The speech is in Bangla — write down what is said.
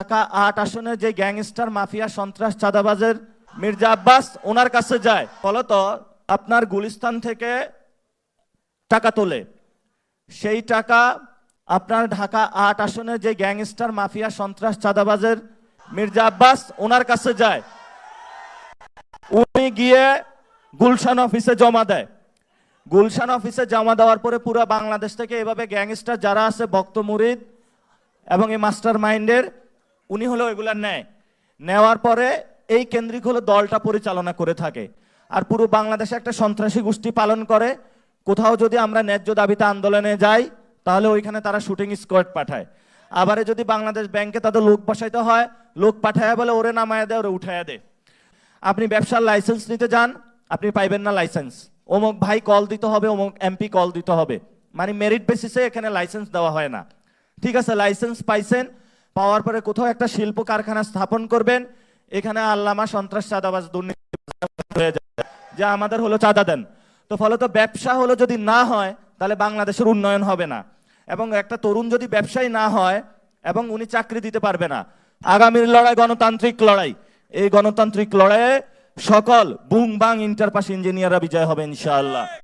ঢাকা ৮ আসনে যে গ্যাংস্টার মাফিয়া সন্ত্রাস চাঁদাবাজের মির্জা আব্বাস ওনার কাছে যায়, ফলত আপনার গুলিস্তান থেকে টাকা তোলে। সেই টাকা আপনার ঢাকা ৮ আসনে যে গ্যাংস্টার মাফিয়া সন্ত্রাস চাঁদাবাজের মির্জা আব্বাস ওনার কাছে যায়। উনি গিয়ে গুলশান অফিসে জমা দেয়। গুলশান অফিসে জমা দেওয়ার পরে পুরো বাংলাদেশ থেকে এভাবে গ্যাংস্টার যারা আছে ভক্ত মুরিদ এবং এই মাস্টার মাইন্ডের উনি হলো এগুলার নেওয়ার পরে এই কেন্দ্রিক হলো দলটা পরিচালনা করে থাকে। আর পুরো বাংলাদেশে একটা সন্ত্রাসী গোষ্ঠী পালন করে। কোথাও যদি আমরা ন্যায্য দাবিতে আন্দোলনে যাই তাহলে ওইখানে তারা শুটিং স্কোয়াড পাঠায়। আবারে যদি বাংলাদেশ ব্যাংকে তাদের লোক বসাইতে হয়, লোক পাঠায় বলে ওরে নামায় দেয়, ওরে উঠাইয়া দেয়। আপনি ব্যবসার লাইসেন্স নিতে যান, আপনি পাইবেন না লাইসেন্স, অমুক ভাই কল দিতে হবে, অমুক এমপি কল দিতে হবে, মানে মেরিট বেসিসে এখানে লাইসেন্স দেওয়া হয় না। ঠিক আছে, লাইসেন্স পাইছেন, পাওয়ার পরে কোথাও একটা শিল্প কারখানা স্থাপন করবেন, এখানে আল্লামা সন্ত্রাস চাঁদাবাজ দুর্নীতি হয়ে যায় যে আমাদের হলো চাঁদা দেন। তো ফলত ব্যবসা হলো যদি না হয় তাহলে বাংলাদেশের উন্নয়ন হবে না, এবং একটা তরুণ যদি ব্যবসায়ী না হয় এবং উনি চাকরি দিতে পারবে না। আগামীর লড়াই গণতান্ত্রিক লড়াই, এই গণতান্ত্রিক লড়াইয়ে সকল বুং বাং ইন্টারপাস ইঞ্জিনিয়াররা বিজয় হবে ইনশাআল্লাহ।